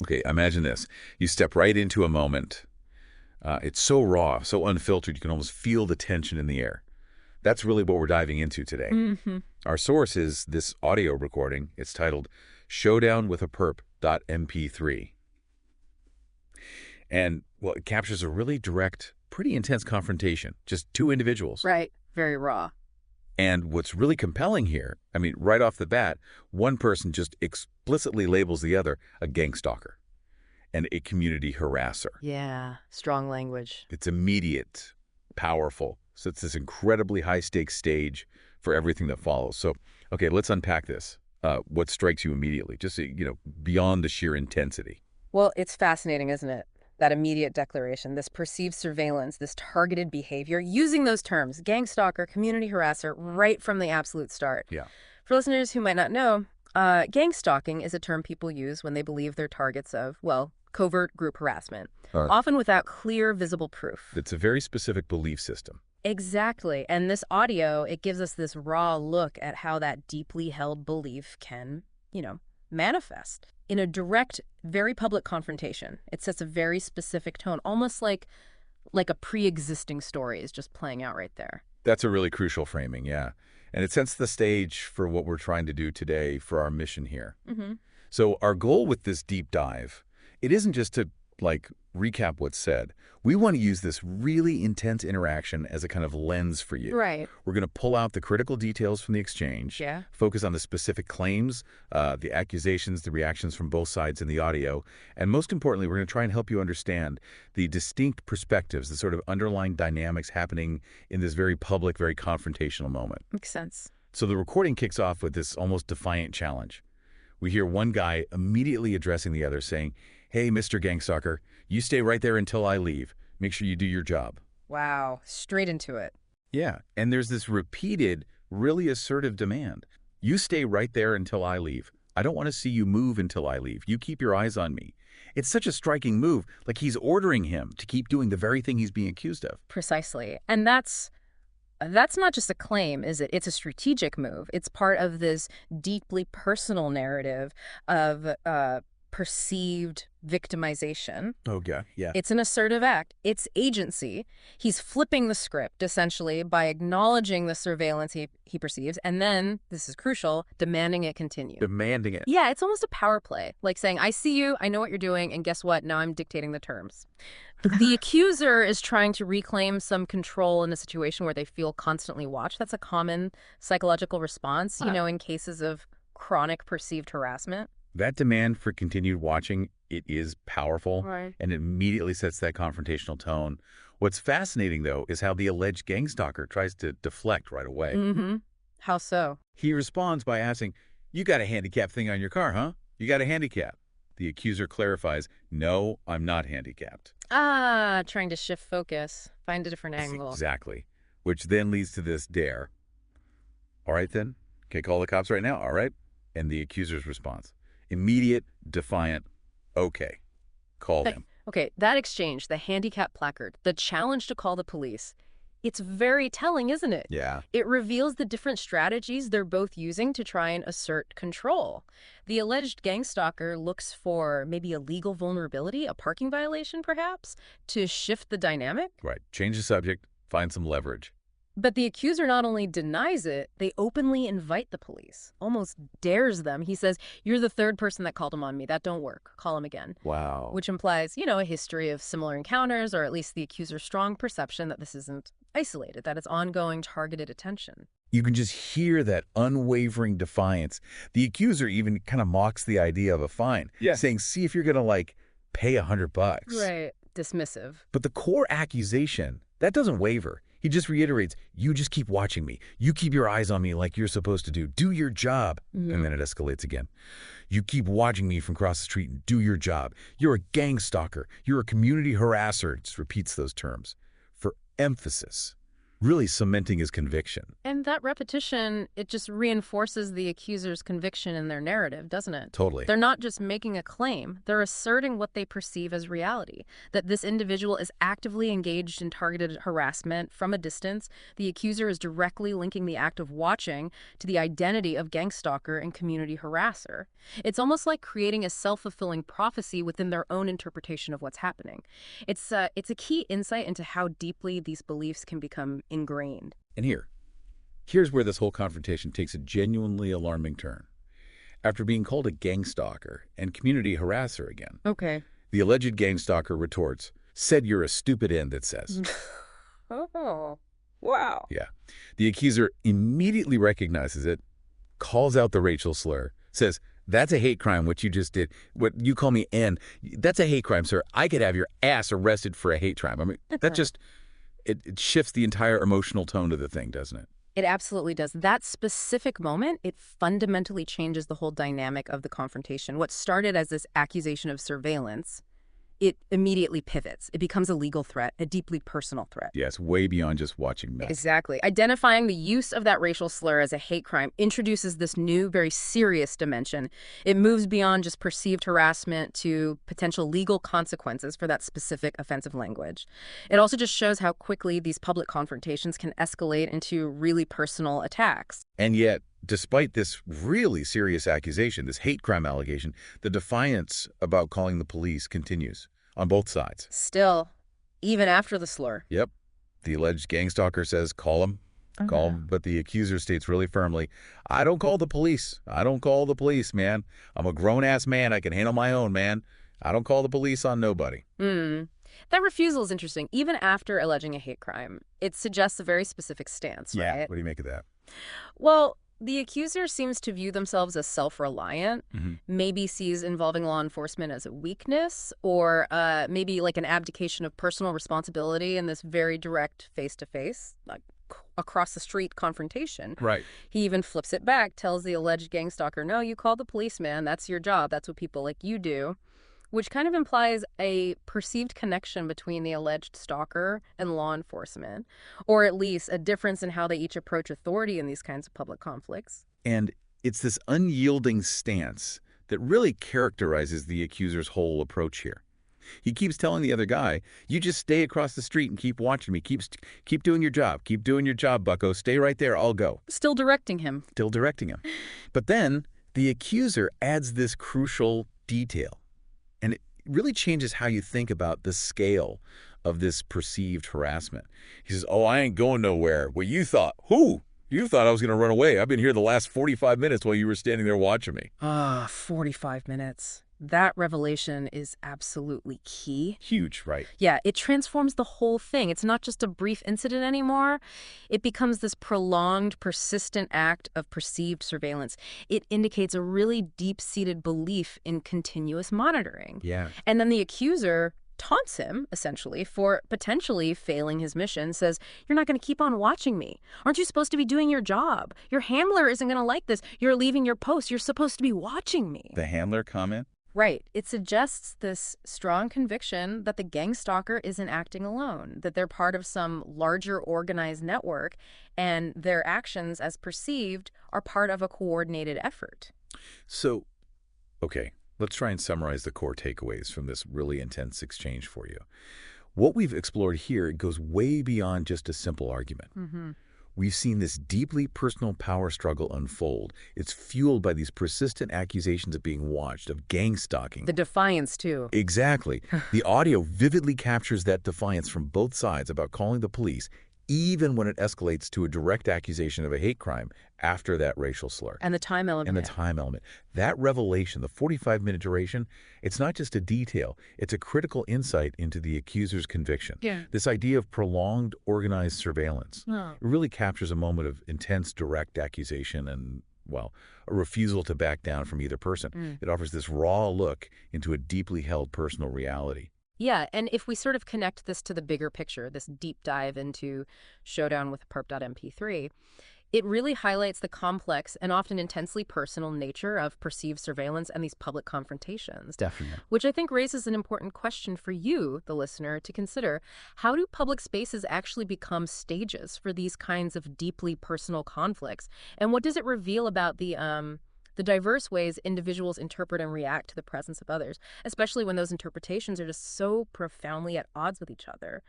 Okay, imagine this. You step right into a moment. It's so raw, so unfiltered, you can almost feel the tension in the air. That's really what we're diving into today. Hmm. Our source is this audio recording. It's titled Showdown with a Perp.mp3. And, well, it captures a really direct, pretty intense confrontation, just two individuals. Right. Very raw. And what's really compelling here, I mean, right off the bat, one person just explicitly labels the other a gangstalker and a community harasser. Yeah. Strong language. It's immediate, powerful. So it's this incredibly high-stakes stage for everything that follows. So, okay, let's unpack this. What strikes you immediately, just, beyond the sheer intensity? Well, it's fascinating, isn't it? That immediate declaration, this perceived surveillance, this targeted behavior, using those terms, gangstalker, community harasser, right from the absolute start. Yeah. For listeners who might not know, gang stalking is a term people use when they believe they're targets of, well, covert group harassment, Uh, often without clear, visible proof. it's a very specific belief system. Exactly. And this audio, it gives us this raw look at how that deeply held belief can, manifest in a direct, very public confrontation. It sets a very specific tone, almost like a pre-existing story is just playing out right there. That's a really crucial framing, yeah. And it sets the stage for what we're trying to do today for our mission here. Mm-hmm. So our goal with this deep dive, it isn't just to, recap what's said. We want to use this really intense interaction as a kind of lens for you. Right. We're going to pull out the critical details from the exchange, Yeah. focus on the specific claims, the accusations, the reactions from both sides in the audio, and most importantly, we're going to try and help you understand the distinct perspectives, the sort of underlying dynamics happening in this very public, very confrontational moment. Makes sense. So the recording kicks off with this almost defiant challenge. We hear one guy immediately addressing the other, saying, "Hey, Mr. Gangstalker, you stay right there until I leave. Make sure you do your job." Wow. Straight into it. Yeah, and there's this repeated, really assertive demand. You stay right there until I leave. I don't want to see you move until I leave. You keep your eyes on me. It's such a striking move, like he's ordering him to keep doing the very thing he's being accused of. Precisely. And that's not just a claim, is it? It's a strategic move. It's part of this deeply personal narrative of perceived victimization. Oh, yeah, yeah. It's an assertive act. It's agency. He's flipping the script, essentially, by acknowledging the surveillance he perceives, and then, this is crucial, demanding it continue. Demanding it. Yeah, it's almost a power play, like saying, I see you, I know what you're doing, and guess what? Now I'm dictating the terms. The accuser is trying to reclaim some control in a situation where they feel constantly watched. That's a common psychological response, in cases of chronic perceived harassment. That demand for continued watching, it is powerful, Right. and it immediately sets that confrontational tone. What's fascinating, though, is how the alleged gangstalker tries to deflect right away. Mm-hmm. How so? He responds by asking, "You got a handicap thing on your car, huh? You got a handicap?" The accuser clarifies, "No, I'm not handicapped." Trying to shift focus, find a different angle. Exactly. Which then leads to this dare. "All right, then. Okay, call the cops right now, all right?" And the accuser's response. Immediate, defiant, "Okay, call them." Okay, that exchange, the handicap placard, the challenge to call the police, it's very telling, isn't it? Yeah. It reveals the different strategies they're both using to try and assert control. The alleged gangstalker looks for maybe a legal vulnerability, a parking violation perhaps, to shift the dynamic. Right. Change the subject, find some leverage. But the accuser not only denies it, they openly invite the police, almost dares them. He says, "You're the third person that called him on me. That don't work. Call him again." Wow. Which implies, a history of similar encounters, or at least the accuser's strong perception that this isn't isolated, that it's ongoing targeted attention. You can just hear that unwavering defiance. The accuser even kind of mocks the idea of a fine, saying, "See if you're going to, pay $100. Right. Dismissive. But the core accusation, that doesn't waver. He just reiterates, "You just keep watching me. You keep your eyes on me like you're supposed to do. Do your job." And then it escalates again. "You keep watching me from across the street and do your job. You're a gang stalker. You're a community harasser." It just repeats those terms for emphasis. really cementing his conviction. And that repetition, it just reinforces the accuser's conviction in their narrative, doesn't it? Totally. They're not just making a claim, they're asserting what they perceive as reality, that this individual is actively engaged in targeted harassment from a distance. The accuser is directly linking the act of watching to the identity of Gangstalker and community harasser. It's almost like creating a self-fulfilling prophecy within their own interpretation of what's happening. It's a key insight into how deeply these beliefs can become ingrained. And here's where this whole confrontation takes a genuinely alarming turn. After being called a gangstalker and community harasser again, Okay. the alleged gangstalker retorts, "Said you're a stupid end that says." Oh, wow. Yeah. The accuser immediately recognizes it, calls out the racial slur, says, "That's a hate crime, what you just did. What you call me N, that's a hate crime, sir. I could have your ass arrested for a hate crime." I mean, that just, it shifts the entire emotional tone of the thing, doesn't it? It absolutely does. That specific moment, it fundamentally changes the whole dynamic of the confrontation. What started as this accusation of surveillance, it immediately pivots. It becomes a legal threat, a deeply personal threat. Yes, way beyond just watching mess. Exactly. Identifying the use of that racial slur as a hate crime introduces this new, very serious dimension. It moves beyond just perceived harassment to potential legal consequences for that specific offensive language. It also just shows how quickly these public confrontations can escalate into really personal attacks. And yet, despite this really serious accusation, this hate crime allegation, the defiance about calling the police continues on both sides. Still, even after the slur. Yep. The alleged gangstalker says, call him, call him. But the accuser states really firmly, "I don't call the police. I don't call the police, man. I'm a grown-ass man. I can handle my own, man. I don't call the police on nobody." That refusal is interesting. Even after alleging a hate crime, it suggests a very specific stance, right? What do you make of that? Well, the accuser seems to view themselves as self-reliant, maybe sees involving law enforcement as a weakness, or maybe like an abdication of personal responsibility in this very direct face-to-face, like across-the-street confrontation. Right. He even flips it back, tells the alleged gangstalker, "No, you call the police, man. That's your job. That's what people like you do," which kind of implies a perceived connection between the alleged stalker and law enforcement, or at least a difference in how they each approach authority in these kinds of public conflicts. And it's this unyielding stance that really characterizes the accuser's whole approach here. He keeps telling the other guy, "You just stay across the street and keep watching me. Keep doing your job. Keep doing your job, bucko. Stay right there. I'll go." Still directing him. Still directing him. But then the accuser adds this crucial detail. And it really changes how you think about the scale of this perceived harassment. He says, "Oh, I ain't going nowhere. Well, you thought, who? You thought I was going to run away. I've been here the last 45 minutes while you were standing there watching me." 45 minutes. That revelation is absolutely key. Huge, right? Yeah, it transforms the whole thing. It's not just a brief incident anymore. It becomes this prolonged, persistent act of perceived surveillance. It indicates a really deep-seated belief in continuous monitoring. Yeah. And then the accuser taunts him, essentially, for potentially failing his mission, says, "You're not going to keep on watching me. Aren't you supposed to be doing your job? Your handler isn't going to like this. You're leaving your post. You're supposed to be watching me." The handler comment? Right. It suggests this strong conviction that the gangstalker isn't acting alone, that they're part of some larger organized network, and their actions, as perceived, are part of a coordinated effort. So, okay, let's try and summarize the core takeaways from this really intense exchange for you. What we've explored here goes way beyond just a simple argument. We've seen this deeply personal power struggle unfold. It's fueled by these persistent accusations of being watched, of gang stalking. The defiance, too. Exactly. The audio vividly captures that defiance from both sides about calling the police, even when it escalates to a direct accusation of a hate crime after that racial slur. And the time element. And the time element. That revelation, the 45-minute duration, it's not just a detail. It's a critical insight into the accuser's conviction. Yeah. This idea of prolonged, organized surveillance. Oh. It really captures a moment of intense, direct accusation and, well, a refusal to back down from either person. It offers this raw look into a deeply held personal reality. Yeah, and if we sort of connect this to the bigger picture, this deep dive into Showdown with Perp.mp3, It really highlights the complex and often intensely personal nature of perceived surveillance and these public confrontations, Definitely. which I think raises an important question for you, the listener, to consider. How do public spaces actually become stages for these kinds of deeply personal conflicts? And what does it reveal about the diverse ways individuals interpret and react to the presence of others, especially when those interpretations are just so profoundly at odds with each other?